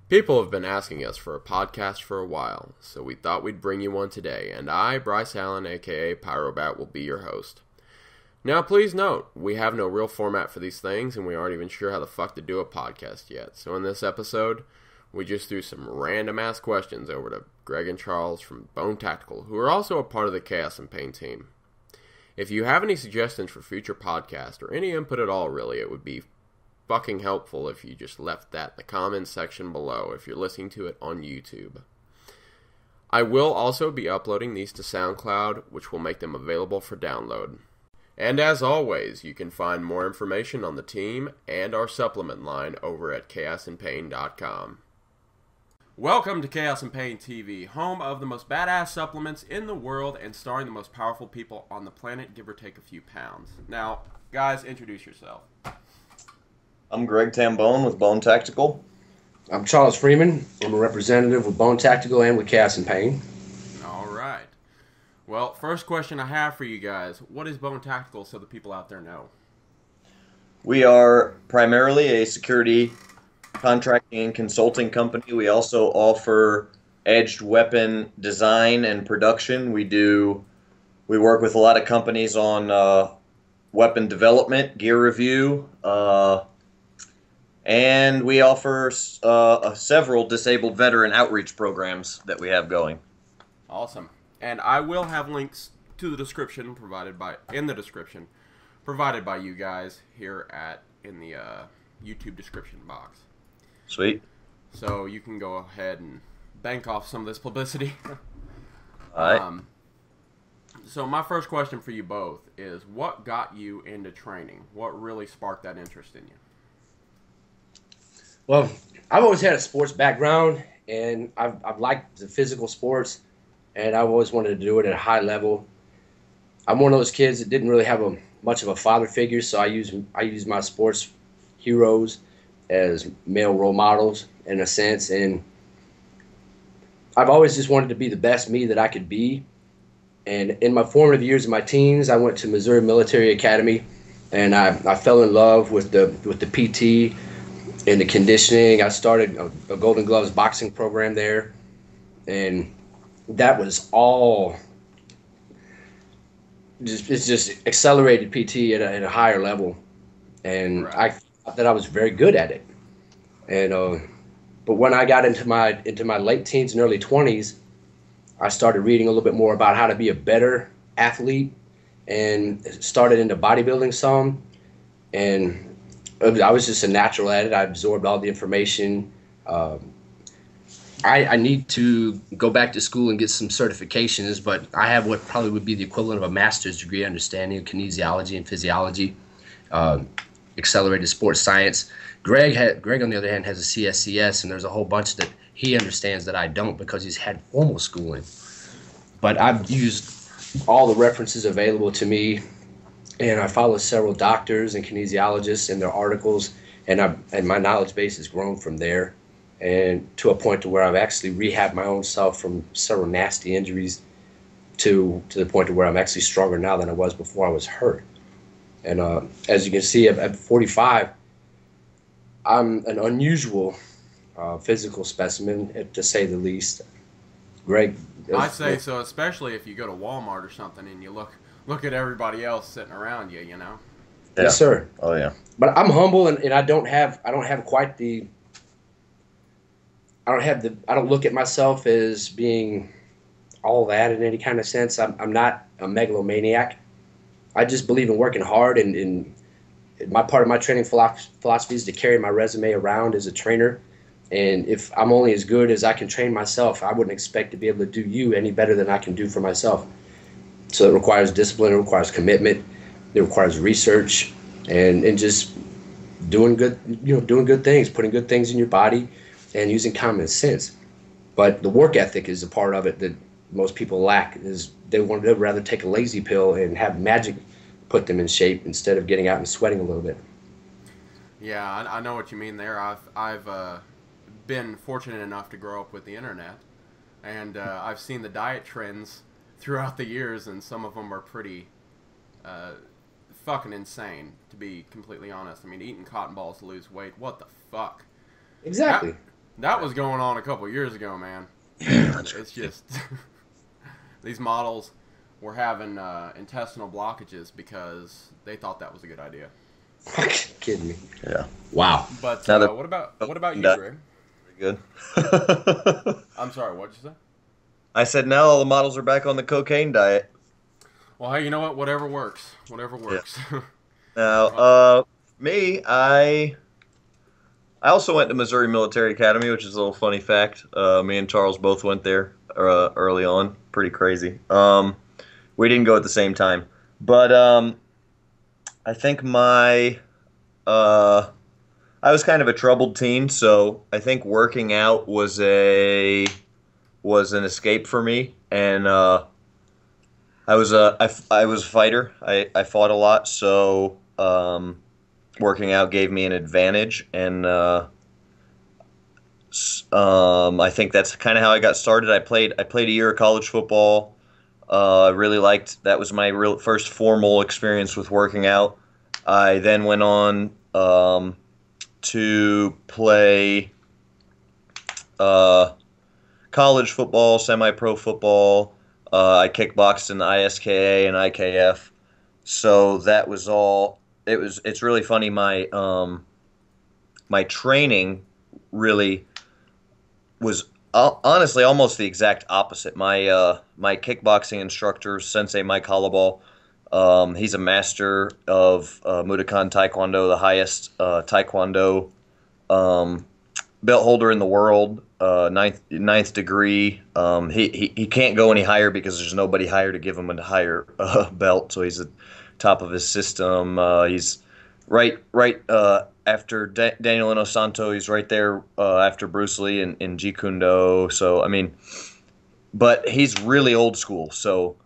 People have been asking us for a podcast for a while, so we thought we'd bring you one today, and I, Bryce Allen, aka Pyrobat, will be your host. Now, please note, we have no real format for these things, and we aren't even sure how the fuck to do a podcast yet. So in this episode, we just threw some random-ass questions over to Greg and Charles from Bone Tactical, who are also a part of the Chaos and Pain team. If you have any suggestions for future podcasts, or any input at all, really, it would be fucking helpful if you just left that in the comments section below if you're listening to it on YouTube. I will also be uploading these to SoundCloud, which will make them available for download. And as always, you can find more information on the team and our supplement line over at chaosandpain.com. Welcome to Chaos and Pain TV, home of the most badass supplements in the world and starring the most powerful people on the planet, give or take a few pounds. Now, guys, introduce yourself. I'm Greg Tambone with Bone Tactical. I'm Charles Freeman. I'm a representative with Bone Tactical and with Chaos and Pain. All right. Well, first question I have for you guys. What is Bone Tactical so the people out there know? We are primarily a security contracting and consulting company. We also offer edged weapon design and production. We work with a lot of companies on weapon development, gear review, and we offer several disabled veteran outreach programs that we have going. Awesome. And I will have links to the description provided by you guys here in the YouTube description box. Sweet. So you can go ahead and bank off some of this publicity. All right. So my first question for you both is, what got you into training? What really sparked that interest in you? Well, I've always had a sports background, and I've liked the physical sports, and I've always wanted to do it at a high level. I'm one of those kids that didn't really have much of a father figure, so I use my sports heroes as male role models in a sense, and I've always just wanted to be the best me that I could be. And in my formative years of my teens, I went to Missouri Military Academy, and I fell in love with the PT and the conditioning. I started a Golden Gloves boxing program there, and that was all it's just accelerated PT at a higher level, and right. I thought that I was very good at it. And but when I got into my late teens and early 20s, I started reading a little bit more about how to be a better athlete, and started into bodybuilding some, and I was just a natural at it. I absorbed all the information. I need to go back to school and get some certifications, but I have what probably would be the equivalent of a master's degree understanding of kinesiology and physiology, accelerated sports science. Greg, on the other hand, has a CSCS, and there's a whole bunch that he understands that I don't because he's had formal schooling. But I've used all the references available to me, and I follow several doctors and kinesiologists and their articles, and my knowledge base has grown from there, and to a point to where I've actually rehabbed my own self from several nasty injuries to the point to where I'm actually stronger now than I was before I was hurt. And as you can see, at 45, I'm an unusual physical specimen, to say the least. Greg? I say so, especially if you go to Walmart or something and you look at everybody else sitting around you, you know? Yeah. Yes, sir. Oh, yeah. But I'm humble, and I don't look at myself as being all that in any kind of sense. I'm not a megalomaniac. I just believe in working hard, and my part of my training philosophy is to carry my resume around as a trainer. And if I'm only as good as I can train myself, I wouldn't expect to be able to do you any better than I can do for myself. So it requires discipline, it requires commitment, it requires research, and just doing good things, putting good things in your body, and using common sense. But the work ethic is a part of it that most people lack. Is they'd rather take a lazy pill and have magic put them in shape instead of getting out and sweating a little bit. Yeah, I know what you mean there. I've been fortunate enough to grow up with the internet, and I've seen the diet trends throughout the years, and some of them are pretty fucking insane, to be completely honest. I mean, eating cotton balls to lose weight, what the fuck? Exactly. That was going on a couple years ago, man. It's just these models were having intestinal blockages because they thought that was a good idea. Kidding me? Yeah. Wow. But what about you, Greg? Good. I'm sorry, what'd you say? I said now all the models are back on the cocaine diet. Well, hey, you know what? Whatever works. Whatever works. Yeah. I also went to Missouri Military Academy, which is a little funny fact. Me and Charles both went there early on. Pretty crazy. We didn't go at the same time, but I think I was kind of a troubled teen, so I think working out was an escape for me, and I was a fighter. I fought a lot, so working out gave me an advantage, and I think that's kind of how I got started. I played a year of college football. I really liked that. Was my real first formal experience with working out. I then went on to play college football, semi-pro football. I kickboxed in the ISKA and IKF. So that was all. It's really funny. My training really was honestly almost the exact opposite. My kickboxing instructor, Sensei Mike Hollaball, he's a master of Mudokan Taekwondo, the highest Taekwondo belt holder in the world, ninth degree. He can't go any higher because there's nobody higher to give him a higher belt. So he's at top of his system. He's right after Daniel Inosanto. He's right there after Bruce Lee in Jeet Kune Do. So I mean, but he's really old school. So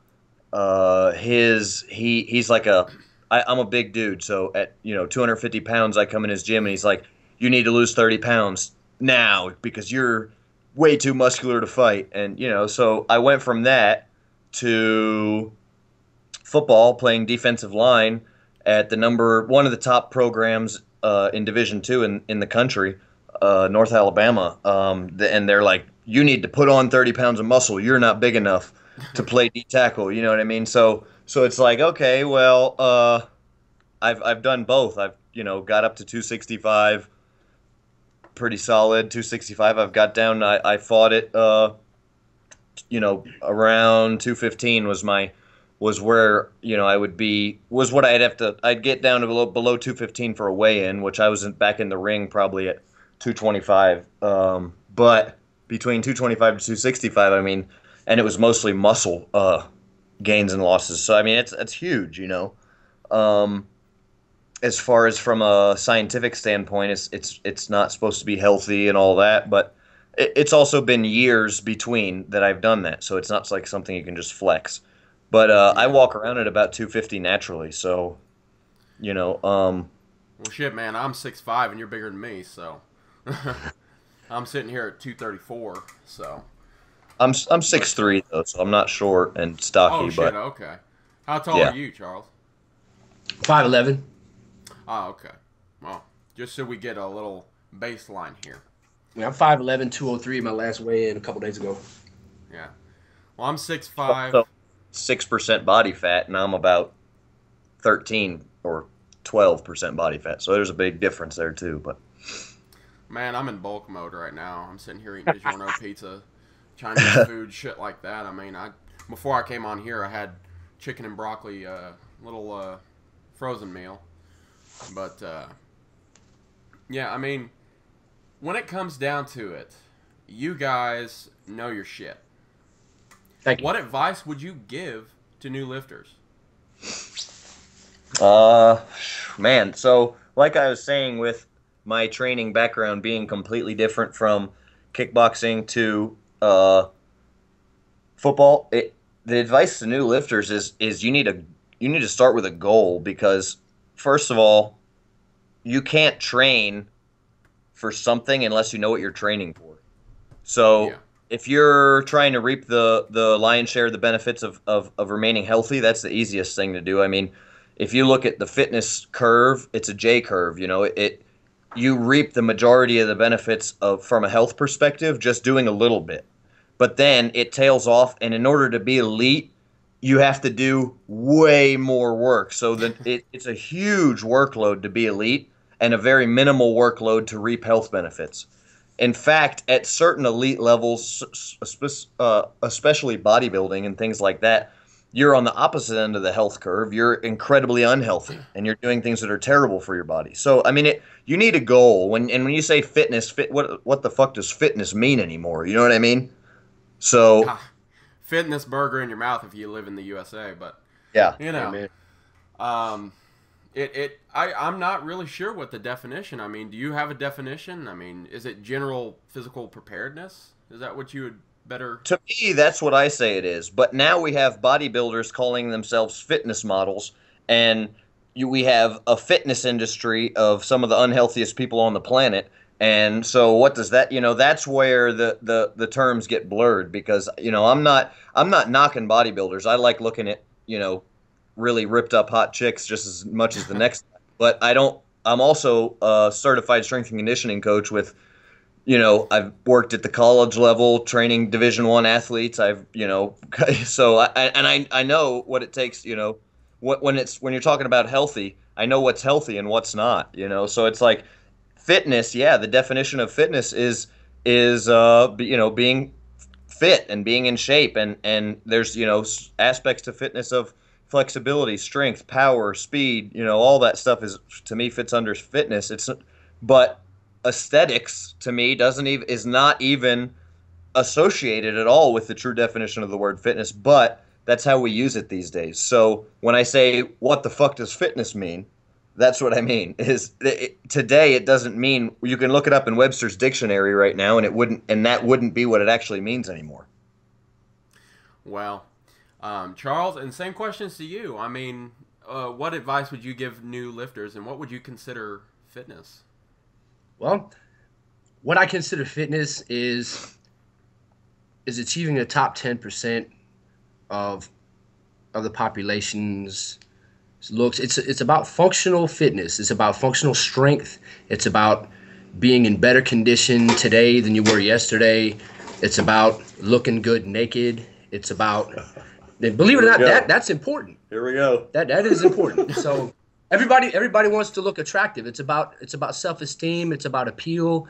he's like I'm a big dude. So at 250 pounds, I come in his gym and he's like, you need to lose 30 pounds now because you're way too muscular to fight. And so I went from that to football, playing defensive line at the one of the top programs in Division II in the country, North Alabama. And they're like, you need to put on 30 pounds of muscle. You're not big enough to play D tackle. You know what I mean? So it's like, okay, well, I've done both. I've got up to 265, pretty solid 265. I've got down. I fought it. Around 215 was where I would be, was what I'd get down to below 215 for a weigh-in, which I was back in the ring probably at 225. But between 225 to 265, I mean, and it was mostly muscle gains and losses. So I mean, it's huge, as far as from a scientific standpoint, it's not supposed to be healthy and all that, but it's also been years between that I've done that, so it's not like something you can just flex. But I walk around at about 250 naturally, so Well, shit, man, I'm 6'5" and you're bigger than me, so I'm sitting here at 234. So I'm 6'3" though, so I'm not short and stocky. Oh shit, but okay. How tall are you, Charles? 5'11". Oh, okay. Well, just so we get a little baseline here. Yeah, I'm 5'11", 203. My last weigh-in a couple days ago. Yeah. Well, I'm 6'5". So 6% body fat, and I'm about 13 or 12% body fat. So there's a big difference there too. But man, I'm in bulk mode right now. I'm sitting here eating DiGiorno pizza, Chinese food, shit like that. I mean, before I came on here, I had chicken and broccoli, little frozen meal. But yeah, I mean, when it comes down to it, you guys know your shit. Thank you. What advice would you give to new lifters? Man, so like I was saying, with my training background being completely different from kickboxing to football, the advice to new lifters is you need to start with a goal, because first of all, you can't train for something unless you know what you're training for. So if you're trying to reap the lion's share of the benefits of remaining healthy, that's the easiest thing to do. I mean, if you look at the fitness curve, it's a J curve. you reap the majority of the benefits of from a health perspective just doing a little bit. But then it tails off, and in order to be elite, you have to do way more work. So that it's a huge workload to be elite and a very minimal workload to reap health benefits. In fact, at certain elite levels, especially bodybuilding and things like that, you're on the opposite end of the health curve. You're incredibly unhealthy, and you're doing things that are terrible for your body. So, I mean, you need a goal. When you say fitness, what the fuck does fitness mean anymore? You know what I mean? So, fitness burger in your mouth if you live in the USA, but yeah, you know, I'm not really sure what the definition. I mean, do you have a definition? I mean, is it general physical preparedness? Is that what you would better? To me, that's what I say it is. But now we have bodybuilders calling themselves fitness models, and we have a fitness industry of some of the unhealthiest people on the planet. And so, what does that? That's where the terms get blurred, because I'm not knocking bodybuilders. I like looking at really ripped up hot chicks just as much as the next. But I don't. I'm also a certified strength and conditioning coach with. I've worked at the college level training Division I athletes. So I know what it takes. When you're talking about healthy, I know what's healthy and what's not. So it's like fitness. Yeah, the definition of fitness is being fit and being in shape, and there's aspects to fitness of flexibility, strength, power, speed. All that stuff to me fits under fitness. But aesthetics to me is not even associated at all with the true definition of the word fitness, but that's how we use it these days. So when I say what the fuck does fitness mean, that's what I mean. Today it doesn't mean, you can look it up in Webster's dictionary right now, and that wouldn't be what it actually means anymore. Well, Charles, and same questions to you. I mean, what advice would you give new lifters, and what would you consider fitness? Well, what I consider fitness is achieving the top 10% of the population's looks. It's about functional fitness. It's about functional strength. It's about being in better condition today than you were yesterday. It's about looking good naked. It's about, and believe it or not, that's important. Here we go. That is important. So everybody wants to look attractive. It's about self-esteem. It's about appeal,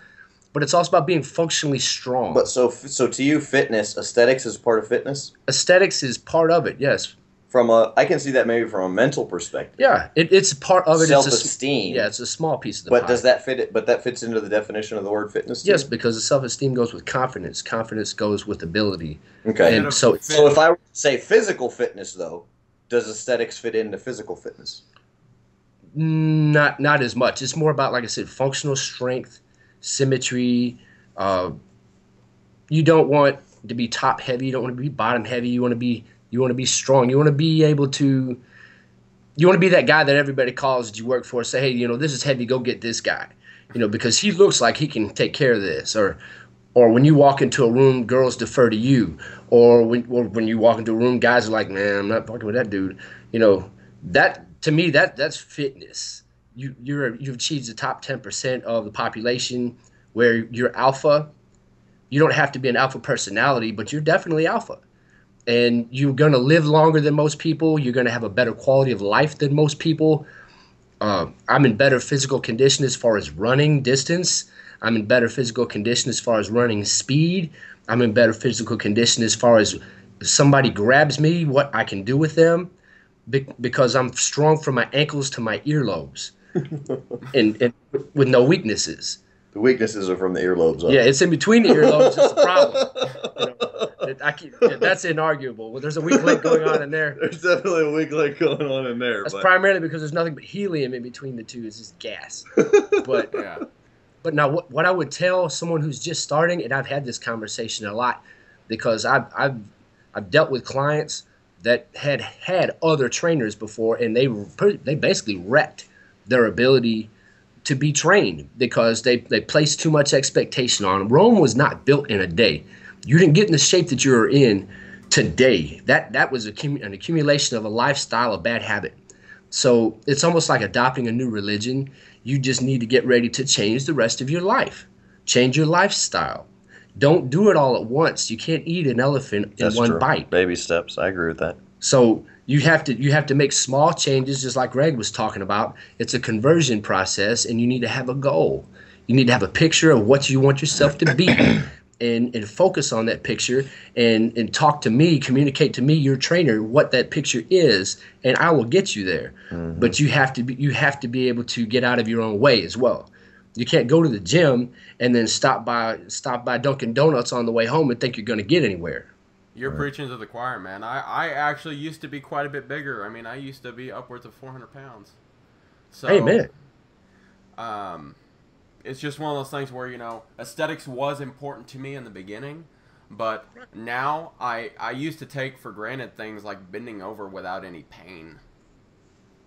but it's also about being functionally strong. But so to you, fitness, aesthetics is part of fitness? Aesthetics is part of it. Yes. I can see that maybe from a mental perspective. Yeah, it's part of it. Self-esteem. It's a small piece of the pie. But does that fit it? But that fits into the definition of the word fitness too? Yes, because the self-esteem goes with confidence. Confidence goes with ability. Okay. And so if I were to say physical fitness, though, does aesthetics fit into physical fitness? Not as much. It's more about, like I said, functional strength, symmetry. You don't want to be top heavy. You don't want to be bottom heavy. You want to be strong. You want to be able to. You want to be that guy that everybody calls that you work for. Say, hey, this is heavy. Go get this guy. Because he looks like he can take care of this. Or when you walk into a room, girls defer to you. Or when you walk into a room, guys are like, man, I'm not fucking with that dude. That to me that's fitness. You've achieved the top 10% of the population where you're alpha. You don't have to be an alpha personality, but you're definitely alpha. And you're going to live longer than most people. You're going to have a better quality of life than most people. I'm in better physical condition as far as running distance. I'm in better physical condition as far as running speed. I'm in better physical condition as far as if somebody grabs me, what I can do with them, because I'm strong from my ankles to my earlobes and with no weaknesses. The weaknesses are from the earlobes up. Yeah, it's in between the earlobes. That's the problem. That's inarguable. Well, there's a weak link going on in there. There's definitely a weak link going on in there. That's primarily because there's nothing but helium in between the two. It's just gas. But yeah. But now, what I would tell someone who's just starting, and I've had this conversation a lot, because I've dealt with clients that had other trainers before, and they basically wrecked their ability to be trained because they placed too much expectation on them. Rome was not built in a day. You didn't get in the shape that you're in today. That was an accumulation of a lifestyle, a bad habit. So it's almost like adopting a new religion. You just need to get ready to change the rest of your life. Change your lifestyle. Don't do it all at once. You can't eat an elephant in one bite. Baby steps. I agree with that. So you have to make small changes, just like Greg was talking about. It's a conversion process, and you need to have a goal. You need to have a picture of what you want yourself to be, and focus on that picture, and talk to me, communicate to me, your trainer, what that picture is, and I will get you there. Mm-hmm. But you have to be able to get out of your own way as well. You can't go to the gym and then stop by Dunkin' Donuts on the way home and think you're going to get anywhere. You're preaching to the choir, man. I actually used to be quite a bit bigger. I mean, I used to be upwards of 400 pounds. So, hey, man. It's just one of those things where, aesthetics was important to me in the beginning, but now I used to take for granted things like bending over without any pain.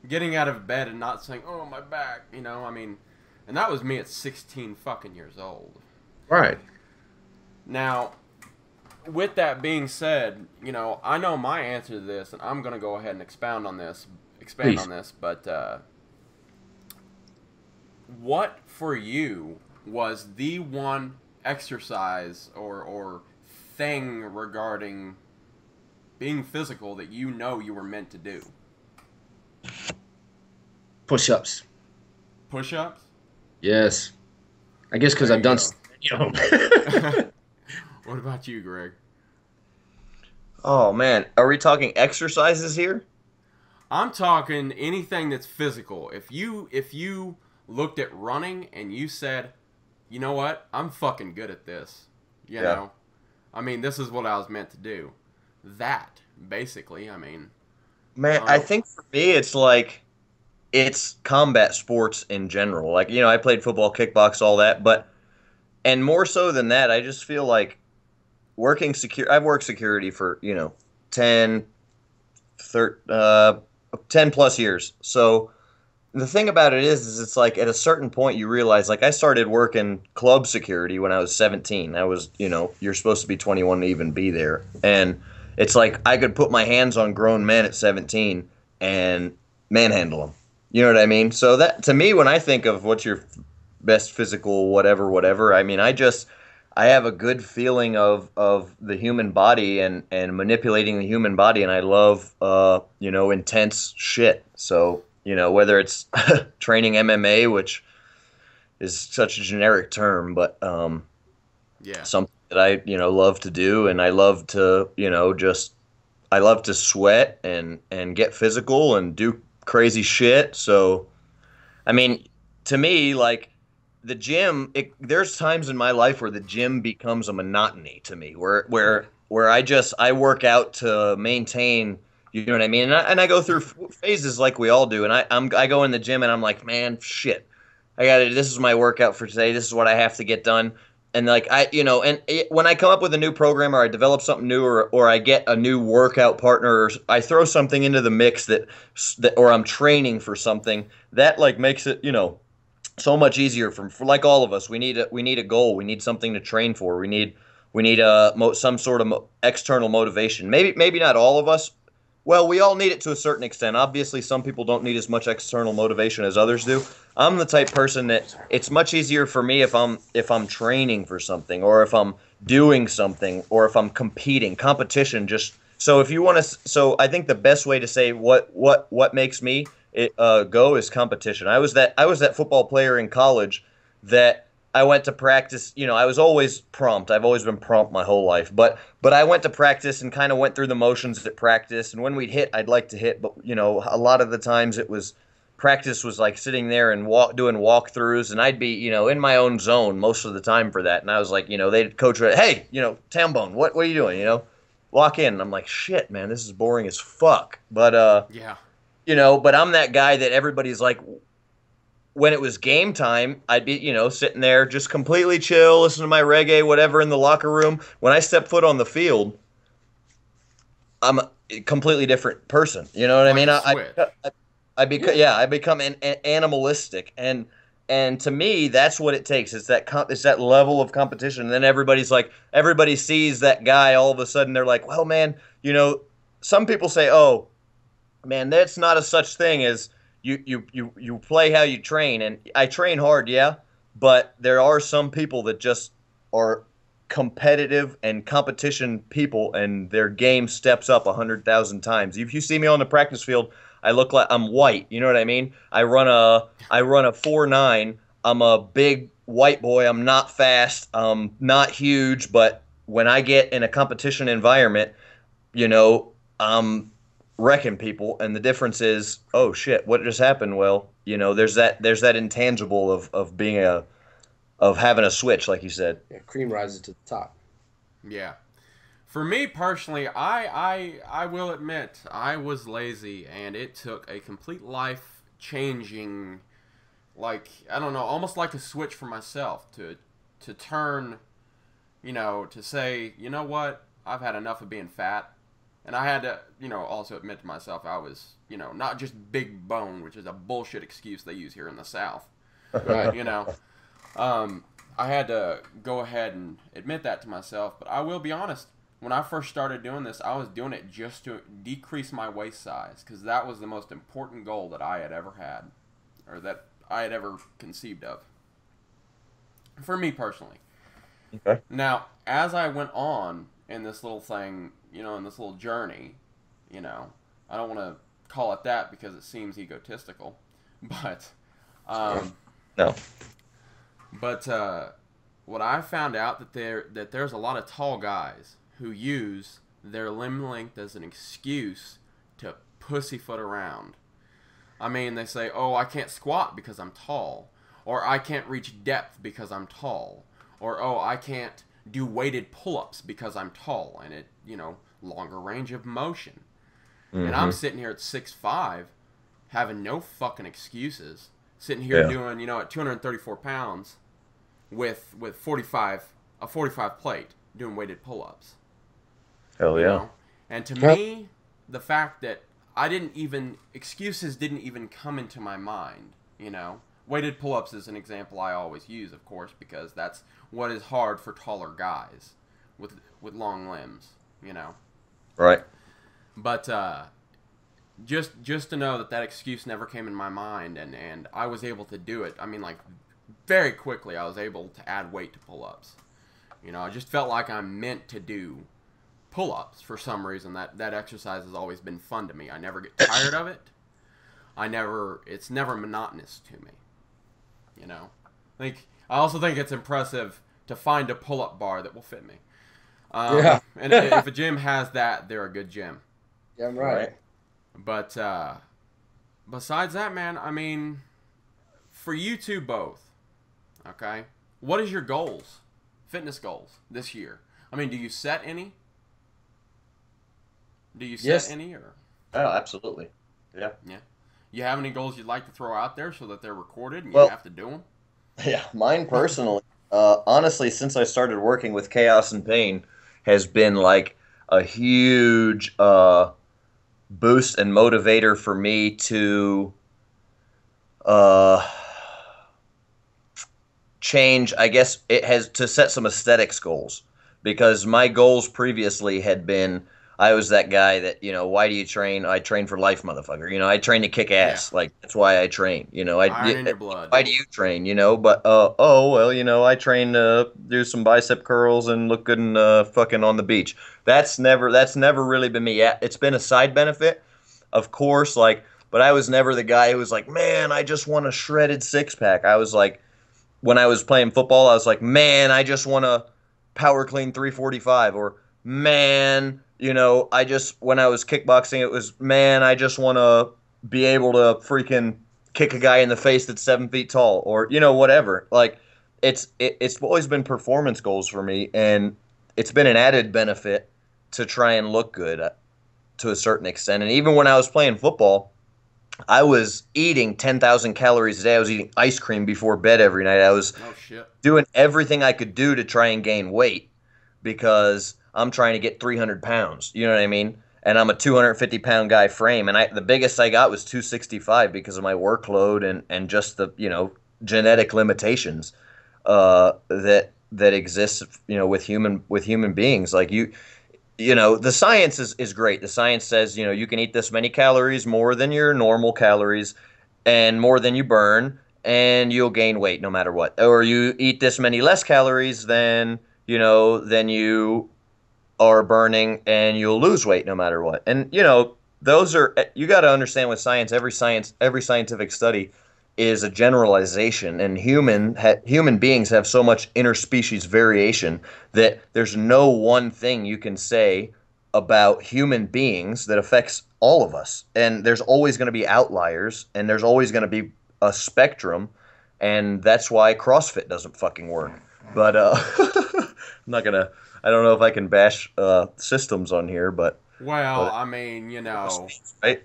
Getting out of bed and not saying, oh, my back, and that was me at 16 fucking years old. Right. Now, with that being said, I know my answer to this, and I'm going to go ahead and expand on this, but what for you was the one exercise or thing regarding being physical that you were meant to do? Push-ups. Push-ups? Yes. I guess because I've done. What about you, Greg? Oh man, are we talking exercises here? I'm talking anything that's physical. If you looked at running and you said, you know what, I'm fucking good at this. You know, this is what I was meant to do. That basically, Man, I think for me it's combat sports in general. Like, I played football, kickbox, all that, and more so than that, I just feel like I've worked security for, 10 plus years. So the thing about it is it's like at a certain point you realize, like I started working club security when I was 17. I was, you're supposed to be 21 to even be there. And it's like I could put my hands on grown men at 17 and manhandle them. You know what I mean? So that, to me, when I think of what's your best physical whatever, I have a good feeling of the human body and manipulating the human body, and I love, intense shit. So, whether it's training MMA, which is such a generic term, but something that I, love to do, and I love to, I love to sweat and get physical and do crazy shit. So, to me, like, the gym, there's times in my life where the gym becomes a monotony to me, where I work out to maintain, you know what I mean? And I go through phases like we all do, and I go in the gym and I'm like, man, shit, this is my workout for today. This is what I have to get done. And like when I come up with a new program or I develop something new or I get a new workout partner, or I throw something into the mix that or I'm training for something that like makes it, so much easier for like all of us. We need a goal. We need something to train for. We need some sort of external motivation. Maybe not all of us. Well, we all need it to a certain extent. Obviously, some people don't need as much external motivation as others do. I'm the type person that it's much easier for me if I'm training for something, or if I'm doing something, or if I'm competing. Competition just so if you want to. So I think the best way to say what makes me go is competition. I was that football player in college that I went to practice. I was always prompt. I've always been prompt my whole life. But I went to practice and kind of went through the motions at practice. And when we'd hit, I'd like to hit. But, a lot of the times practice was like sitting there and doing walkthroughs. And I'd be, in my own zone most of the time for that. And I was like, they'd coach, hey, Tambone, what are you doing? Walk in. And I'm like, shit, man, this is boring as fuck. But, yeah. But I'm that guy that everybody's like, when it was game time, I'd be, sitting there just completely chill, listening to my reggae, whatever, in the locker room. When I step foot on the field, I'm a completely different person. You know what I mean? I become animalistic, and to me, that's what it takes. It's that level of competition. And then everybody sees that guy. All of a sudden, they're like, well, man, some people say, oh, man, that's not a such thing as you play how you train, and I train hard, yeah, but there are some people that just are competitive and competition people, and their game steps up 100,000 times. If you see me on the practice field, I look like I'm white. You know what I mean? I run a 4.9. I'm a big white boy. I'm not fast. Not huge, but when I get in a competition environment, I'm wrecking people, and the difference is, oh shit, what just happened? Well, there's that intangible of being of having a switch, like you said. Yeah, cream rises to the top. Yeah. For me personally, I will admit I was lazy, and it took a complete life changing, like, I don't know, almost like a switch for myself to turn, to say, you know what, I've had enough of being fat. And I had to, also admit to myself I was, not just big bone, which is a bullshit excuse they use here in the South. Right. I had to go ahead and admit that to myself. But I will be honest, when I first started doing this, I was doing it just to decrease my waist size, because that was the most important goal that I had ever had, or that I had ever conceived of. For me personally. Okay. Now, as I went on in this little thing, in this little journey, I don't want to call it that because it seems egotistical, but, No. But what I found out that there's a lot of tall guys who use their limb length as an excuse to pussyfoot around. I mean, they say, "Oh, I can't squat because I'm tall," or "I can't reach depth because I'm tall," or "Oh, I can't do weighted pull-ups because I'm tall," and it, longer range of motion. Mm-hmm. And I'm sitting here at 6'5", having no fucking excuses, sitting here doing, at 234 pounds with a 45 plate, doing weighted pull-ups. Hell yeah. And to me, the fact that excuses didn't even come into my mind, Weighted pull-ups is an example I always use, of course, because that's what is hard for taller guys with long limbs, Right. But just to know that excuse never came in my mind, and I was able to do it. I mean, like, very quickly I was able to add weight to pull-ups. I just felt like I'm meant to do pull-ups for some reason. That exercise has always been fun to me. I never get tired of it. It's never monotonous to me. I also think it's impressive to find a pull-up bar that will fit me. And if a gym has that, they're a good gym. Yeah, I'm right. But besides that, man, I mean, for you two both, okay, what is your goals, fitness goals this year? I mean, do you set any? Or? Oh, absolutely. Yeah. Yeah. You have any goals you'd like to throw out there so that they're recorded and Well, you have to do them? Yeah, mine personally, honestly, since I started working with Chaos and Pain, has been like a huge boost and motivator for me to change. I guess it has to set some aesthetics goals, because my goals previously had been, I was that guy that, why do you train? I train for life, motherfucker. I train to kick ass. Yeah. Like, that's why I train. Iron in your blood. Why do you train? But I train to do some bicep curls and look good in fucking on the beach. That's never really been me. Yeah, it's been a side benefit, of course, but I was never the guy who was like, man, I just want a shredded six pack. I was like, when I was playing football, I was like, man, I just want to power clean 345, or man, when I was kickboxing, it was, man, I just want to be able to freaking kick a guy in the face that's 7 feet tall, or, whatever. Like, it's always been performance goals for me, and it's been an added benefit to try and look good to a certain extent. And even when I was playing football, I was eating 10,000 calories a day. I was eating ice cream before bed every night. I was doing everything I could do to try and gain weight, because I'm trying to get 300 pounds. You know what I mean? And I'm a 250-pound guy frame. And the biggest I got was 265 because of my workload and just the, genetic limitations that exist, with human beings. Like, the science is great. The science says, you can eat this many calories more than your normal calories. and more than you burn, and you'll gain weight no matter what. Or you eat this many less calories than than you are burning, and you'll lose weight no matter what. And those are, you got to understand with science, every scientific study is a generalization, and human beings have so much interspecies variation that there's no one thing you can say about human beings that affects all of us. And there's always going to be outliers, and there's always going to be a spectrum, and that's why CrossFit doesn't fucking work. But I'm not gonna. I don't know if I can bash systems on here, Well, but I mean, right?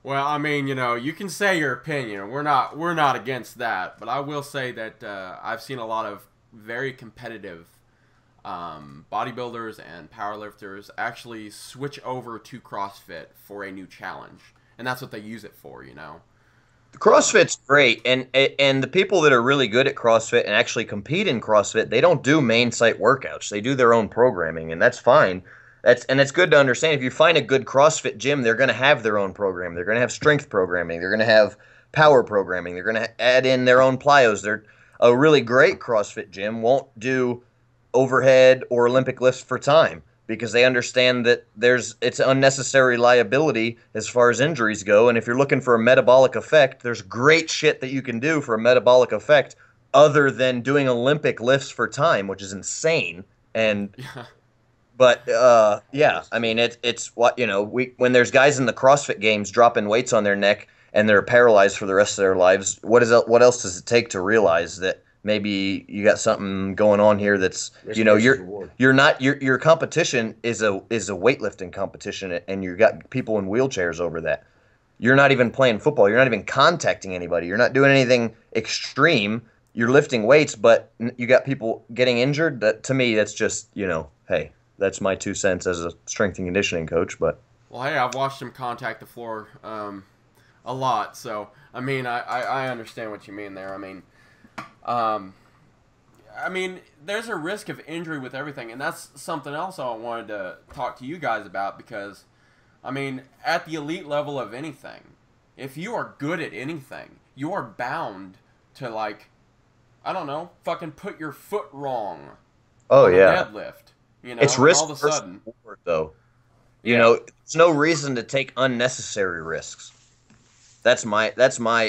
Well, I mean, you can say your opinion. We're not against that, but I will say that I've seen a lot of very competitive bodybuilders and powerlifters actually switch over to CrossFit for a new challenge, and that's what they use it for. CrossFit's great, and the people that are really good at CrossFit and actually compete in CrossFit, they don't do main site workouts. They do their own programming, and that's fine. It's good to understand. If you find a good CrossFit gym, they're going to have their own program. They're going to have strength programming. They're going to have power programming. They're going to add in their own plyos. A really great CrossFit gym won't do overhead or Olympic lifts for time, because they understand that it's unnecessary liability as far as injuries go. And if you're looking for a metabolic effect, there's great shit that you can do for a metabolic effect other than doing Olympic lifts for time, which is insane. And but yeah, I mean it's what when there's guys in the CrossFit games dropping weights on their neck and they're paralyzed for the rest of their lives, what else does it take to realize that maybe you got something going on here that's your competition is a weightlifting competition, and you got people in wheelchairs over that. You're not even playing football. You're not even contacting anybody. You're not doing anything extreme. You're lifting weights, but you got people getting injured. That, to me, that's just hey, that's my 2 cents as a strength and conditioning coach. But well, hey, I've watched him contact the floor a lot, so I mean, I understand what you mean there. I mean, there's a risk of injury with everything, and that's something else I wanted to talk to you guys about, because, I mean, at the elite level of anything, if you are good at anything, you are bound to, I don't know, fucking put your foot wrong on a deadlift. It's risk all of a sudden, reward, though. There's no reason to take unnecessary risks. That's my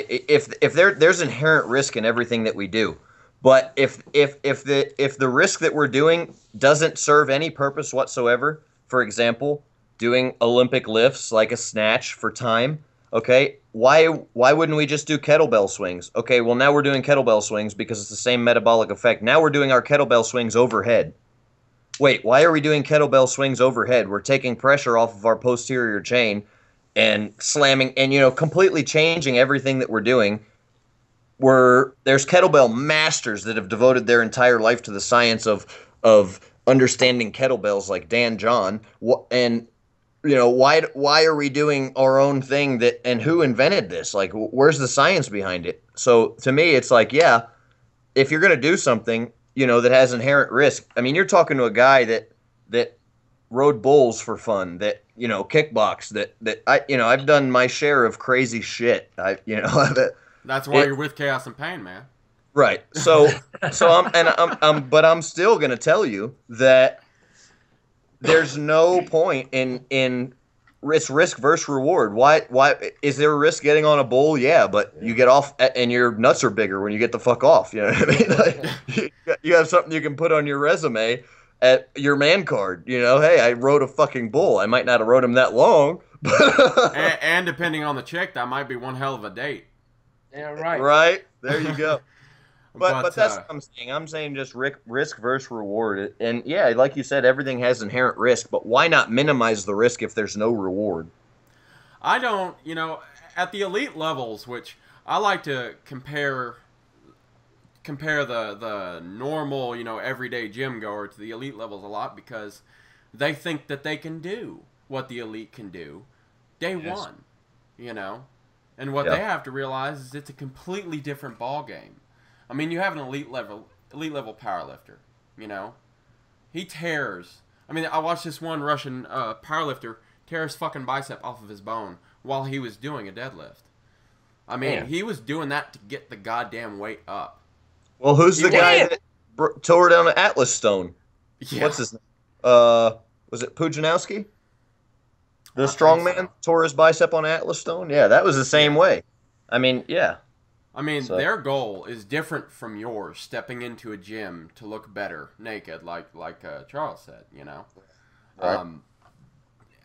if there's inherent risk in everything that we do. But if the risk that we're doing doesn't serve any purpose whatsoever, for example, doing Olympic lifts like a snatch for time, okay, why wouldn't we just do kettlebell swings? Okay, well, now we're doing kettlebell swings because it's the same metabolic effect. Now we're doing our kettlebell swings overhead. Wait, why are we doing kettlebell swings overhead? We're taking pressure off of our posterior chain and slamming and completely changing everything that we're doing. There's kettlebell masters that have devoted their entire life to the science of understanding kettlebells, like Dan John. And why are we doing our own thing, and who invented this? Like, where's the science behind it? So to me, it's like, yeah, if you're going to do something that has inherent risk. I mean, you're talking to a guy that rode bulls for fun, that kickbox, that I've done my share of crazy shit. That's why you're with Chaos and Pain, man. Right. So I'm still gonna tell you that there's no point in it's risk versus reward. Why is there a risk getting on a bull? Yeah, but you get off and your nuts are bigger when you get the fuck off. You know what I mean? You have something you can put on your resume at your man card. Hey, I rode a fucking bull. I might not have rode him that long. and depending on the chick, that might be one hell of a date. Yeah, right. Right? There you go. But that's what I'm saying. I'm saying just risk versus reward. And yeah, like you said, everything has inherent risk, but why not minimize the risk if there's no reward? I don't, at the elite levels, which I like to compare the normal, everyday gym goer to the elite levels a lot, because they think that they can do what the elite can do day one, And what they have to realize is it's a completely different ball game. I mean, you have an elite level powerlifter, He tears. I mean, I watched this one Russian powerlifter tear his fucking bicep off of his bone while he was doing a deadlift. I mean, Damn. he was doing that to get the goddamn weight up. Well, who's the guy Damn. that tore down the Atlas Stone? Yeah. What's his name? Was it Pujanowski? The strongman tore his bicep on Atlas Stone? Yeah, that was the same way. I mean, yeah. I mean, So- their goal is different from yours, stepping into a gym to look better naked, like Charles said, you know? Right.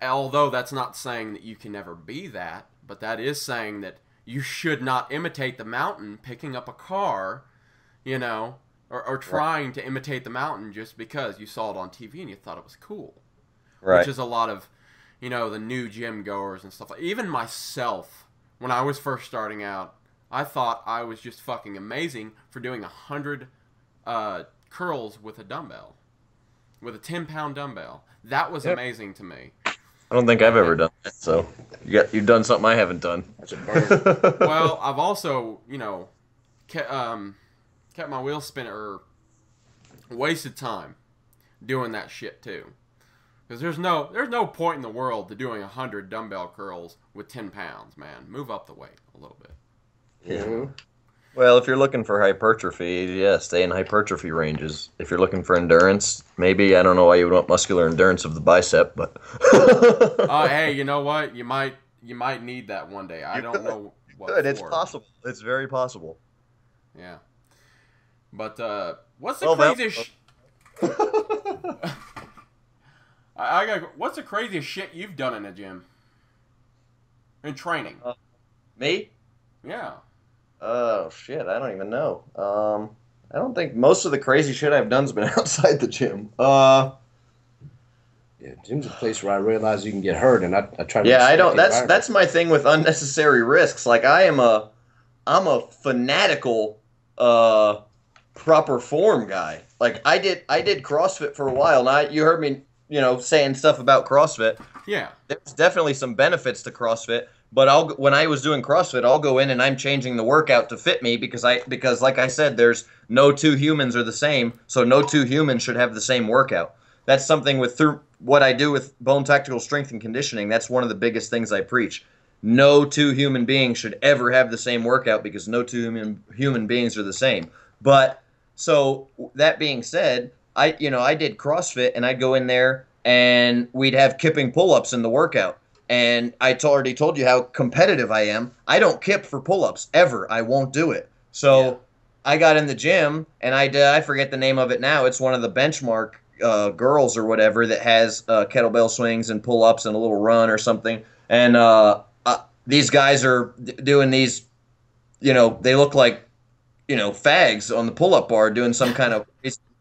Although that's not saying that you can never be that, but that is saying that you should not imitate the mountain picking up a car, you know, or trying to imitate the mountain just because you saw it on TV and you thought it was cool. Right. Which is a lot of, you know, the new gym goers and stuff. Even myself, when I was first starting out, I thought I was just fucking amazing for doing 100 curls with a dumbbell, with a 10-pound dumbbell. That was amazing to me. I don't think I've ever done that. So you've done something I haven't done. That's a burn. Well, I've also, you know, kept my wheels spinning, or wasted time doing that shit too. Because there's no point in the world to doing 100 dumbbell curls with 10 pounds, man. Move up the weight a little bit. Mhm. Well, if you're looking for hypertrophy, yeah, stay in hypertrophy ranges. If you're looking for endurance, maybe, I don't know why you would want muscular endurance of the bicep, but Hey, you know what? You might need that one day. I don't know what good. It's for. possible. It's very possible. Yeah. But what's the Well, that- craziest? What's the craziest shit you've done in a gym? In training? Me? Yeah. Oh shit, I don't even know. I don't think most of the crazy shit I've done's been outside the gym. Yeah, gym's a place where I realize you can get hurt, and I try to. Yeah, I respect don't. the That's environment. my thing with unnecessary risks. Like I'm a fanatical proper form guy. Like I did CrossFit for a while. And you heard me, you know, saying stuff about CrossFit. Yeah. There's definitely some benefits to CrossFit, but when I was doing CrossFit, I'll go in and I'm changing the workout to fit me because like I said, there's no two humans are the same, so no two humans should have the same workout. That's something through what I do with Bone Tactical Strength and Conditioning. That's one of the biggest things I preach. No two human beings should ever have the same workout because no two human beings are the same. But so that being said, I did CrossFit and I'd go in there and we'd have kipping pull-ups in the workout. And I already told you how competitive I am. I don't kip for pull-ups ever. I won't do it. So Yeah. I got in the gym and I forget the name of it now. It's one of the benchmark girls or whatever that has kettlebell swings and pull-ups and a little run or something. And these guys are doing these, you know, they look like, you know, fags on the pull-up bar doing some kind of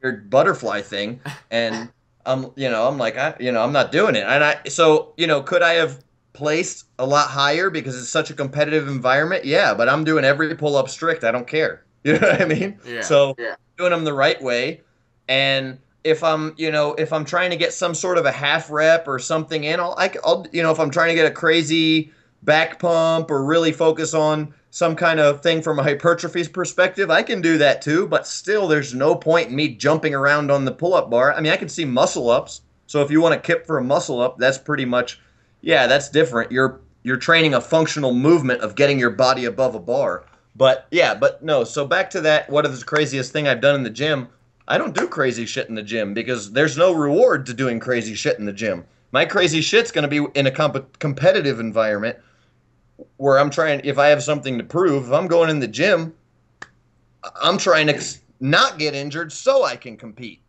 weird butterfly thing. And I'm like, I'm not doing it. And so, you know, could I have placed a lot higher because it's such a competitive environment? Yeah, but I'm doing every pull-up strict. I don't care. You know what I mean? Yeah. So doing them the right way. And if I'm trying to get some sort of a half rep or something in, I'll if I'm trying to get a crazy back pump or really focus on some kind of thing from a hypertrophy perspective, I can do that too, but still there's no point in me jumping around on the pull-up bar. I mean, I can see muscle ups. So if you want to kip for a muscle up, that's pretty much, yeah, that's different. You're training a functional movement of getting your body above a bar. But no. So back to that, what is the craziest thing I've done in the gym? I don't do crazy shit in the gym because there's no reward to doing crazy shit in the gym. My crazy shit's going to be in a competitive environment where I'm trying, if I have something to prove, if I'm going in the gym, I'm trying to not get injured so I can compete.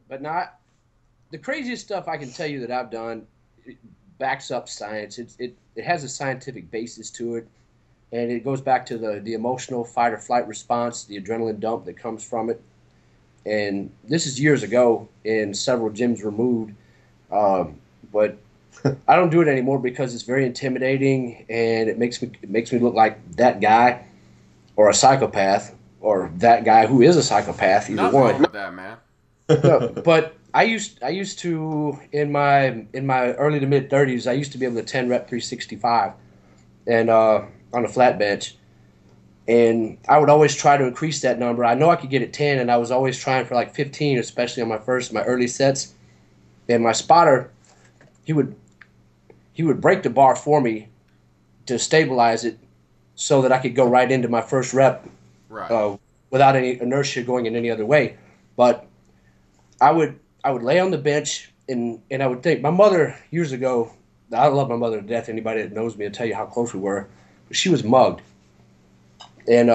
But not the craziest stuff I can tell you that I've done. It backs up science. It has a scientific basis to it, and it goes back to the emotional fight or flight response, the adrenaline dump that comes from it. And this is years ago, and several gyms removed, but I don't do it anymore because it's very intimidating, and it makes me look like that guy, or a psychopath, or that guy who is a psychopath. Either Nothing one. wrong with that, man. No, but I used to in my early to mid 30s, I used to be able to 10 rep 365, and on a flat bench, and I would always try to increase that number. I know I could get it 10, and I was always trying for like 15, especially on my early sets. And my spotter, he would break the bar for me to stabilize it, so that I could go right into my first rep Right. without any inertia going in any other way. But I would lay on the bench and I would think, my mother years ago, I love my mother to death. Anybody that knows me will tell you how close we were. But she was mugged. And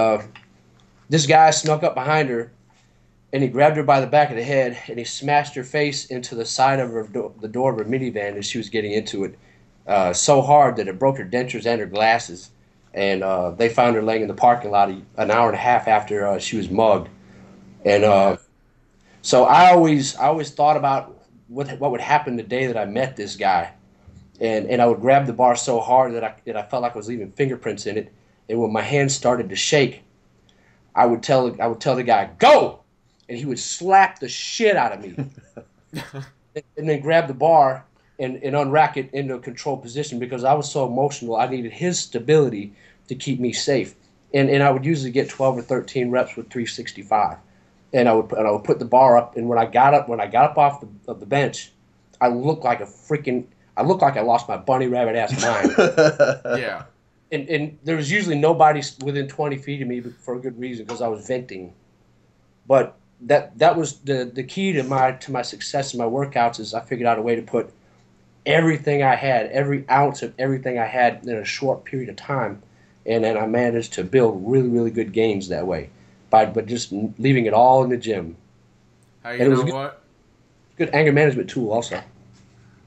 this guy snuck up behind her and he grabbed her by the back of the head and he smashed her face into the side of the door of her minivan as she was getting into it so hard that it broke her dentures and her glasses. And they found her laying in the parking lot an hour and a half after she was mugged. And so I always thought about what would happen the day that I met this guy. And I would grab the bar so hard that I felt like I was leaving fingerprints in it. And when my hands started to shake, I would tell the guy, "Go!" And he would slap the shit out of me. And then grab the bar and unrack it into a controlled position because I was so emotional. I needed his stability to keep me safe. And I would usually get 12 or 13 reps with 365. And I would put the bar up. And when I got up off the bench, I looked like I lost my bunny rabbit ass mind. Yeah. And there was usually nobody within 20 feet of me for a good reason because I was venting. But that was the key to my success in my workouts is I figured out a way to put everything I had, every ounce of everything I had in a short period of time. And then I managed to build really, really good gains that way by just leaving it all in the gym. Hey, you know what? Good anger management tool also.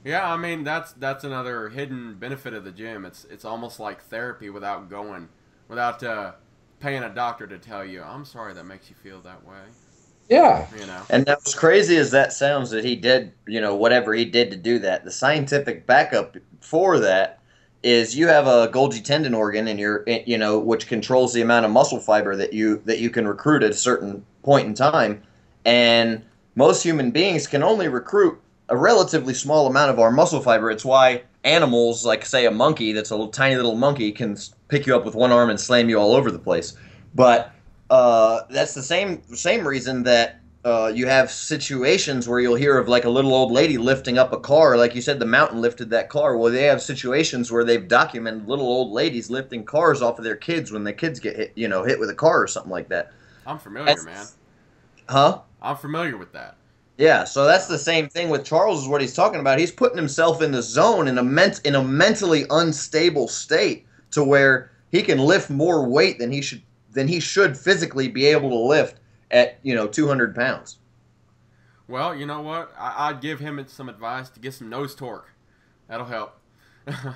Yeah, I mean that's another hidden benefit of the gym. It's almost like therapy without paying a doctor to tell you, "I'm sorry that makes you feel that way." Yeah. You know. And now, as crazy as that sounds, that he did, whatever he did to do that, the scientific backup for that is you have a Golgi tendon organ in your, which controls the amount of muscle fiber that you can recruit at a certain point in time, and most human beings can only recruit a relatively small amount of our muscle fiber. It's why animals, like say a monkey, that's a tiny little monkey, can pick you up with one arm and slam you all over the place. But that's the same reason that you have situations where you'll hear of like a little old lady lifting up a car. Like you said, the mountain lifted that car. Well, they have situations where they've documented little old ladies lifting cars off of their kids when the kids get hit with a car or something like that. I'm familiar, man. Huh? I'm familiar with that. Yeah, so that's the same thing with Charles is what he's talking about. He's putting himself in the zone in a mentally unstable state to where he can lift more weight than he should physically be able to lift at 200 pounds. Well, you know what? I'd give him some advice to get some nose torque. That'll help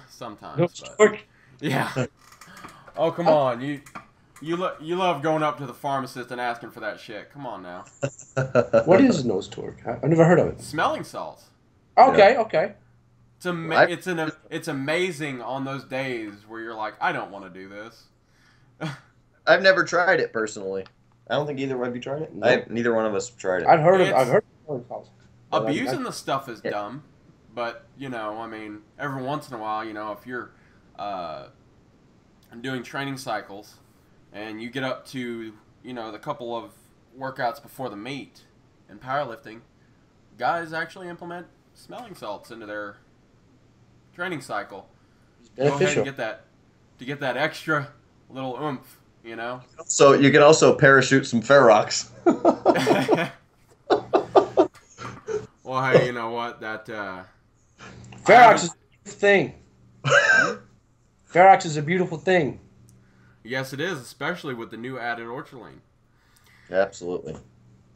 sometimes. Nose torque? Yeah. Oh, come on. You love going up to the pharmacist and asking for that shit. Come on now. What is nose torque? I've never heard of it. Smelling salts. Okay, Yeah. okay. It's amazing on those days where you're like, I don't want to do this. I've never tried it personally. I don't think either one of you tried it. No. Neither one of us have tried it. I've heard of smelling salts. Abusing the stuff is dumb, but I mean, every once in a while, if you're doing training cycles and you get up to the couple of workouts before the meet in powerlifting, guys actually implement smelling salts into their training cycle. Go ahead and get that extra little oomph, So you can also parachute some Ferox. Well, hey, you know what? That Ferox is a beautiful thing. Ferox is a beautiful thing. Yes, it is, especially with the new added orcholine. Absolutely.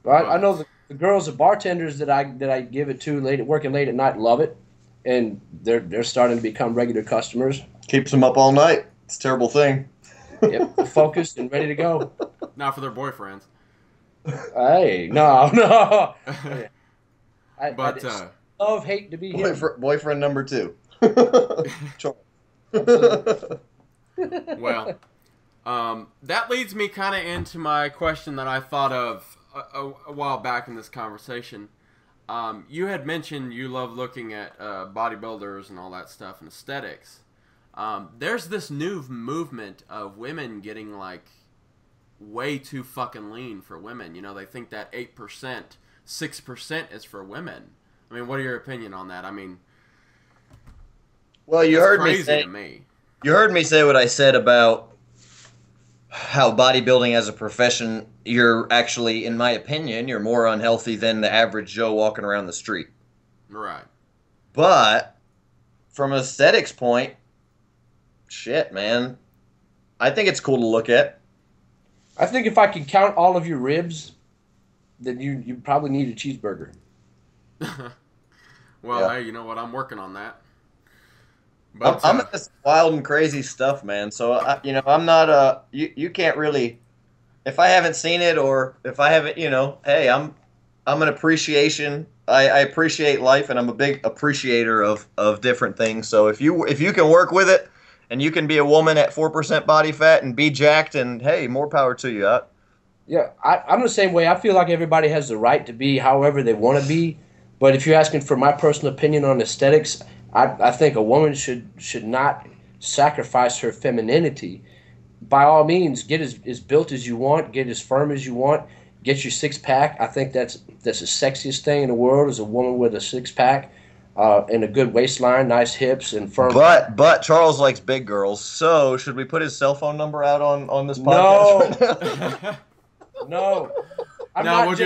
Well, I know the girls, the bartenders that I give it to working late at night love it, and they're starting to become regular customers. Keeps them up all night. It's a terrible thing. Yep, focused and ready to go. Not for their boyfriends. Hey, no. I love hate to be him. Boyfriend number 2. Well, that leads me kind of into my question that I thought of a while back in this conversation. You had mentioned you love looking at bodybuilders and all that stuff and aesthetics. There's this new movement of women getting like way too fucking lean for women. They think that 8%, 6% is for women. I mean, what are your opinion on that? I mean, well, you heard me say what I said about how bodybuilding as a profession, you're actually, in my opinion, you're more unhealthy than the average Joe walking around the street. Right. But from an aesthetics point, shit, man, I think it's cool to look at. I think if I could count all of your ribs, then you probably need a cheeseburger. Well, Yeah. hey, you know what? I'm working on that. I'm, But I'm into some wild and crazy stuff, man. So I'm not you can't really, if I haven't seen it or if I haven't, hey, I'm an appreciation. I appreciate life, and I'm a big appreciator of different things. So if you can work with it, and you can be a woman at 4% body fat and be jacked, and hey, more power to you. Yeah, I'm the same way. I feel like everybody has the right to be however they want to be. But if you're asking for my personal opinion on aesthetics, I think a woman should not sacrifice her femininity. By all means, get as built as you want, get as firm as you want, get your six pack. I think that's the sexiest thing in the world is a woman with a six pack and a good waistline, nice hips, and firm. But Charles likes big girls. So should we put his cell phone number out on this No. podcast? uh, No, I'm now not.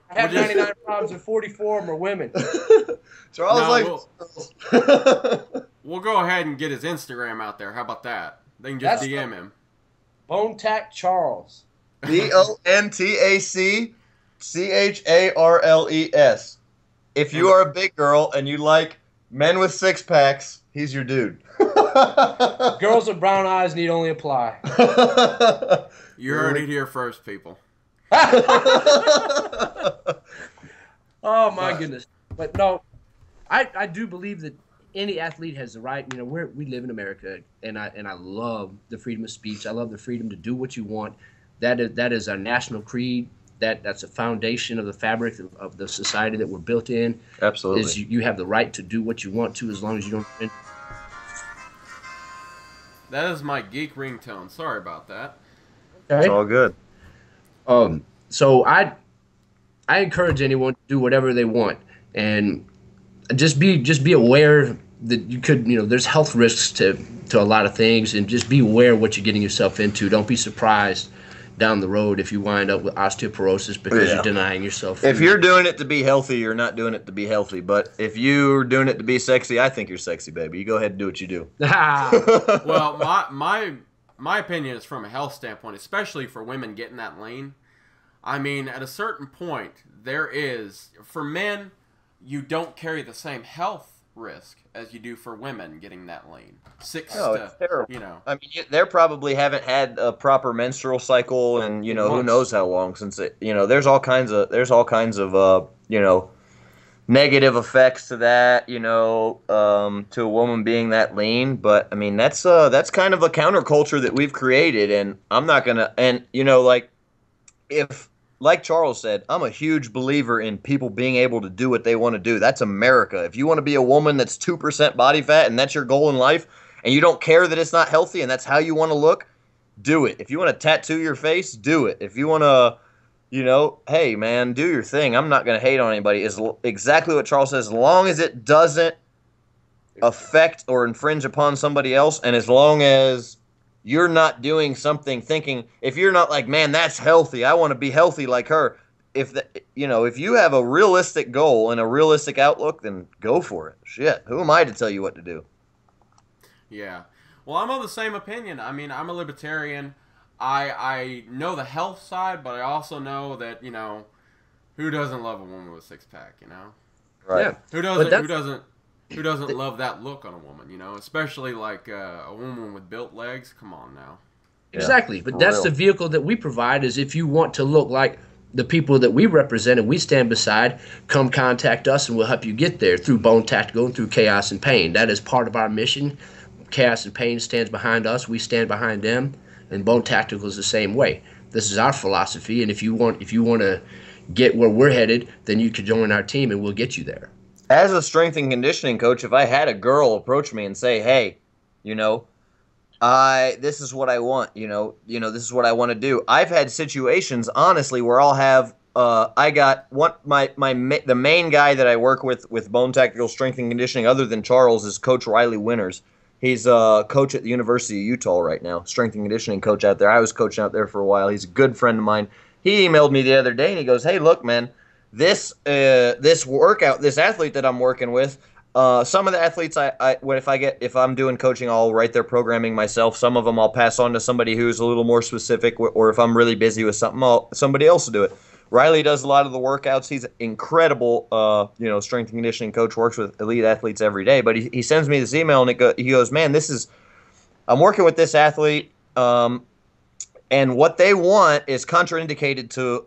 I have 99 problems, and 44 of them are women. Charles No, likes girls. we'll go ahead and get his Instagram out there. How about that? They can just That's DM him. Bone Tack Charles. BONTACCHARLES. If you are a big girl and you like men with six packs, he's your dude. Girls with brown eyes need only apply. You heard it here first, people. Oh my goodness! But no, I do believe that any athlete has the right. You know, we live in America, and I love the freedom of speech. I love the freedom to do what you want. That is our national creed. That's a foundation of the fabric of the society that we're built in. Absolutely. Is you have the right to do what you want to as long as you don't. That is my geek ringtone. Sorry about that. It's all good. So I encourage anyone to do whatever they want, and just be aware that you could, there's health risks to a lot of things, and just be aware of what you're getting yourself into. Don't be surprised down the road if you wind up with osteoporosis because you're denying yourself food. If you're doing it to be healthy, you're not doing it to be healthy. But if you're doing it to be sexy, I think you're sexy, baby. You go ahead and do what you do. Well, my opinion is from a health standpoint, especially for women getting that lean. I mean, at a certain point, for men, you don't carry the same health risk as you do for women getting that lean. It's terrible. I mean, they probably haven't had a proper menstrual cycle, and who knows how long since it. There's all kinds of negative effects to that. To a woman being that lean, but I mean that's kind of a counterculture that we've created, and I'm not gonna. And if. Like Charles said, I'm a huge believer in people being able to do what they want to do. That's America. If you want to be a woman that's 2% body fat and that's your goal in life, and you don't care that it's not healthy and that's how you want to look, do it. If you want to tattoo your face, do it. If you want to, hey, man, do your thing. I'm not going to hate on anybody. It's exactly what Charles says. As long as it doesn't affect or infringe upon somebody else, and as long as you're not doing something thinking, if you're not like, man, that's healthy, I want to be healthy like her. If you have a realistic goal and a realistic outlook, then go for it. Shit, who am I to tell you what to do? Yeah. Well, I'm of the same opinion. I mean, I'm a libertarian. I know the health side, but I also know that, who doesn't love a woman with a six-pack, Right. Yeah. Who doesn't love that look on a woman, especially like a woman with built legs? Come on now. Exactly. But that's the vehicle that we provide is if you want to look like the people that we represent and we stand beside, come contact us and we'll help you get there through Bone Tactical and through Chaos and Pain. That is part of our mission. Chaos and Pain stands behind us. We stand behind them. And Bone Tactical is the same way. This is our philosophy. And if you want to get where we're headed, then you can join our team and we'll get you there. As a strength and conditioning coach, if I had a girl approach me and say, "Hey, this is what I want. This is what I want to do." I've had situations, honestly, where I'll have I got the main guy that I work with Bone Tactical Strength and Conditioning, other than Charles, is Coach Riley Winters. He's a coach at the University of Utah right now, strength and conditioning coach out there. I was coaching out there for a while. He's a good friend of mine. He emailed me the other day and he goes, "Hey, look, man, this workout, this athlete that I'm working with, some of the athletes if I'm doing coaching, I'll write their programming myself. Some of them I'll pass on to somebody who's a little more specific, or if I'm really busy with something, somebody else will do it." Riley does a lot of the workouts. He's incredible, strength and conditioning coach, works with elite athletes every day. But he sends me this email and he goes, "Man, I'm working with this athlete, and what they want is contraindicated to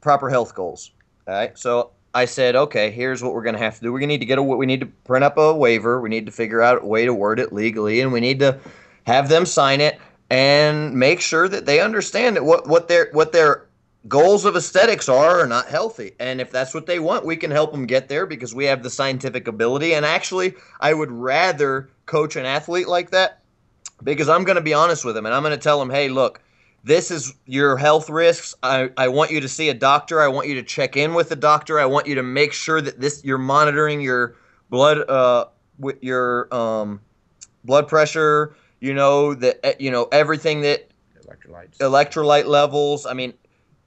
proper health goals." All right, so I said, "Okay, here's what we're going to have to do. We need to print up a waiver. We need to figure out a way to word it legally, and we need to have them sign it and make sure that they understand that what their goals of aesthetics are not healthy. And if that's what they want, we can help them get there because we have the scientific ability. And actually, I would rather coach an athlete like that because I'm going to be honest with them and I'm going to tell them, hey, look, this is your health risks. I want you to see a doctor. I want you to check in with the doctor. I want you to make sure that you're monitoring your blood blood pressure, everything that electrolyte levels. I mean,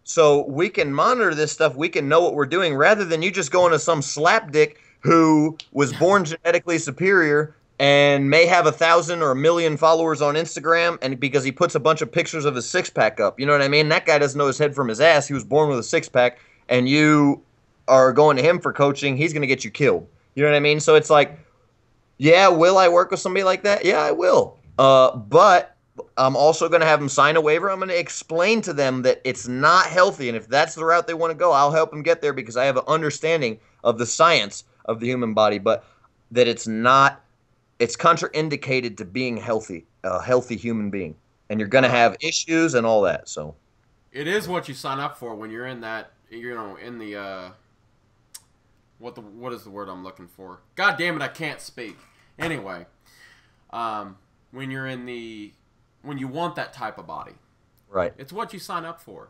so we can monitor this stuff. We can know what we're doing rather than you just going to some slapdick who was born genetically superior and may have 1,000 or 1,000,000 followers on Instagram, and because he puts a bunch of pictures of his six-pack up. You know what I mean? That guy doesn't know his head from his ass. He was born with a six-pack, and you are going to him for coaching. He's going to get you killed. You know what I mean? So it's like, yeah, will I work with somebody like that? Yeah, I will. But I'm also going to have them sign a waiver. I'm going to explain to them that it's not healthy, and if that's the route they want to go, I'll help them get there because I have an understanding of the science of the human body, but that it's contraindicated to being healthy, a healthy human being, and you're going to have issues and all that. So it is what you sign up for when you're in that, in the what is the word I'm looking for? God damn it, I can't speak. Anyway, when you want that type of body, right? It's what you sign up for.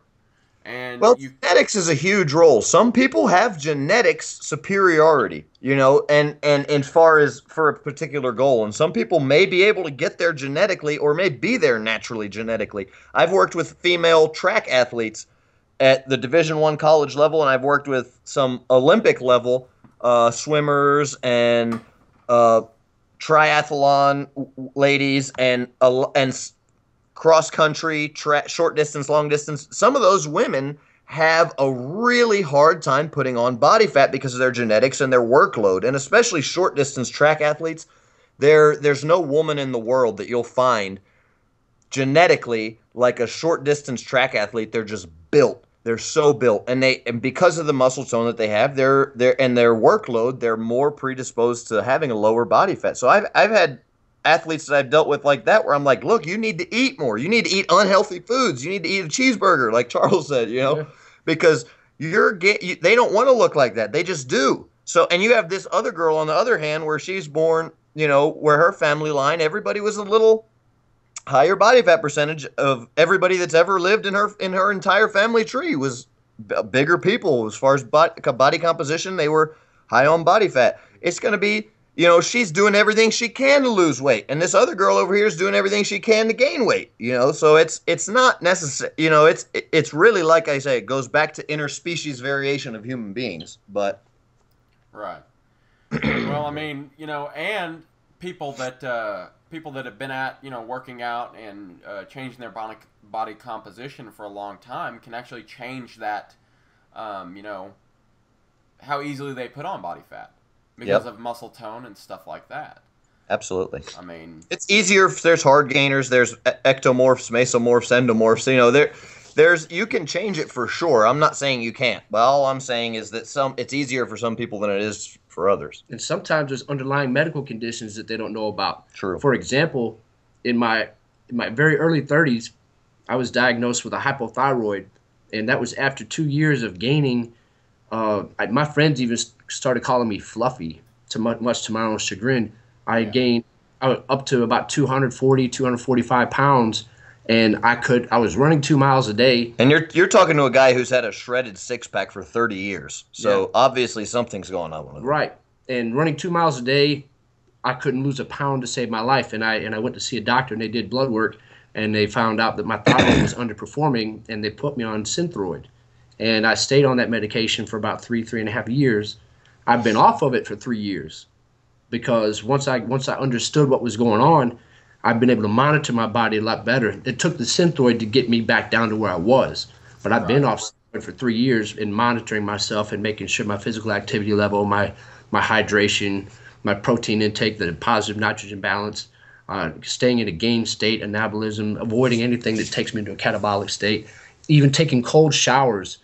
And genetics is a huge role. Some people have genetics superiority, and as far as for a particular goal, and some people may be able to get there genetically or may be there naturally genetically. I've worked with female track athletes at the Division I college level, and I've worked with some Olympic level swimmers and triathlon ladies and cross country, short distance, long distance. Some of those women have a really hard time putting on body fat because of their genetics and their workload, and especially short distance track athletes. There's no woman in the world that you'll find genetically like a short distance track athlete. They're just built. They're so built, and because of the muscle tone that they have, and their workload, they're more predisposed to having a lower body fat. So I've had athletes that I've dealt with like that where I'm like, look, you need to eat more. You need to eat unhealthy foods. You need to eat a cheeseburger, like Charles said, because they don't want to look like that. They just do. So, and you have this other girl on the other hand where she's born, where her family line, everybody was a little higher body fat percentage of everybody that's ever lived in her entire family tree was bigger people as far as body composition. They were high on body fat. It's going to be, she's doing everything she can to lose weight, and this other girl over here is doing everything she can to gain weight. So it's not necessary. It's really, like I say, it goes back to interspecies variation of human beings. But right. Well, I mean, and people that have been at working out and changing their body composition for a long time can actually change that. How easily they put on body fat. Because of muscle tone and stuff like that. Absolutely. I mean, it's easier if there's hard gainers, there's ectomorphs, mesomorphs, endomorphs. There's you can change it for sure. I'm not saying you can't, but all I'm saying is that it's easier for some people than it is for others. And sometimes there's underlying medical conditions that they don't know about. True. For example, in my very early 30s, I was diagnosed with a hypothyroid, and that was after 2 years of gaining. My friends even started calling me fluffy, much to my own chagrin. I gained up to about 240, 245 pounds, and I was running 2 miles a day. And you're talking to a guy who's had a shredded six-pack for 30 years. So obviously something's going on with him. Right. And running 2 miles a day, I couldn't lose a pound to save my life. And I went to see a doctor, and they did blood work, and they found out that my thyroid was underperforming, and they put me on Synthroid. And I stayed on that medication for about 3.5 years. I've been off of it for 3 years because once I understood what was going on, I've been able to monitor my body a lot better. It took the Synthroid to get me back down to where I was, but I've been off for 3 years in monitoring myself and making sure my physical activity level, my hydration, my protein intake, the positive nitrogen balance, staying in a gain state, anabolism, avoiding anything that takes me into a catabolic state, even taking cold showers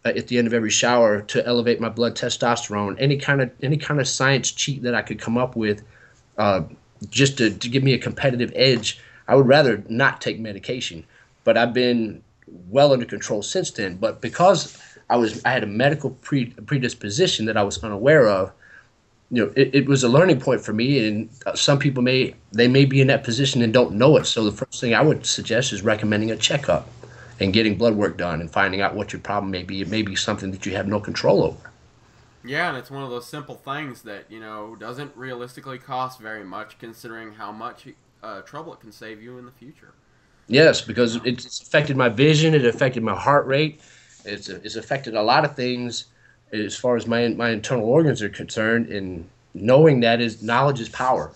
at the end of every shower to elevate my blood testosterone, any kind of science cheat that I could come up with just to give me a competitive edge. I would rather not take medication, but I've been well under control since then. But because I had a medical predisposition that I was unaware of, it was a learning point for me. And some people may be in that position and don't know it. So the first thing I would suggest is recommending a checkup and getting blood work done and finding out what your problem may be. It may be something that you have no control over. Yeah, and it's one of those simple things that, doesn't realistically cost very much considering how much trouble it can save you in the future. Yes, because it's affected my vision. It affected my heart rate. It's affected a lot of things as far as my internal organs are concerned. And knowing that knowledge is power.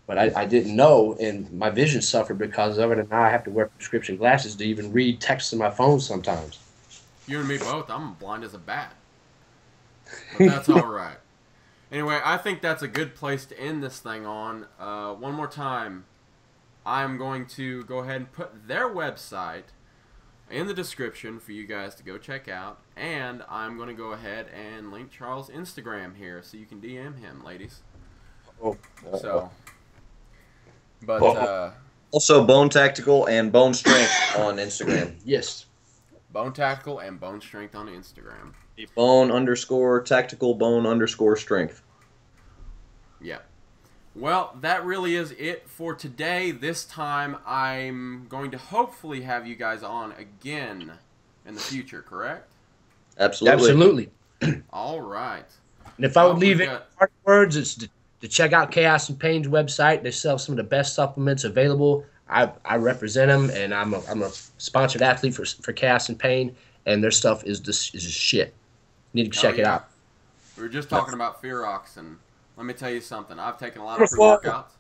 But I didn't know, and my vision suffered because of it, and now I have to wear prescription glasses to even read texts on my phone sometimes. You and me both. I'm blind as a bat. But that's all right. Anyway, I think that's a good place to end this thing on. One more time, I'm going to go ahead and put their website in the description for you guys to go check out, and I'm going to go ahead and link Charles' Instagram here so you can DM him, ladies. But also Bone Tactical and Bone Strength on Instagram. Yes. Bone Tactical and Bone Strength on Instagram. Bone_tactical, bone_strength. Yeah. Well, that really is it for today. This time I'm going to hopefully have you guys on again in the future, correct? Absolutely. All right. And if I would leave it in words, it's to check out Chaos and Pain's website. They sell some of the best supplements available. I represent them, and I'm a sponsored athlete for Chaos and Pain, and their stuff is just shit. You need to check it out. We were just talking about Ferox, and let me tell you something. I've taken a lot of pre-workouts.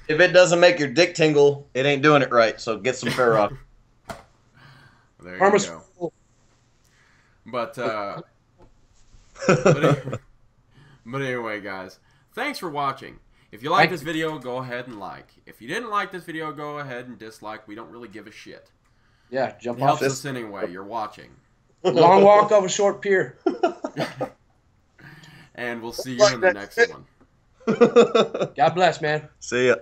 If it doesn't make your dick tingle, it ain't doing it right. So get some Ferox. There you go. But anyway, guys, thanks for watching. If you like this video, go ahead and like. If you didn't like this video, go ahead and dislike. We don't really give a shit. Yeah, jump off. It helps us anyway. You're watching. Long walk over short pier. And we'll see you in the next one. God bless, man. See ya.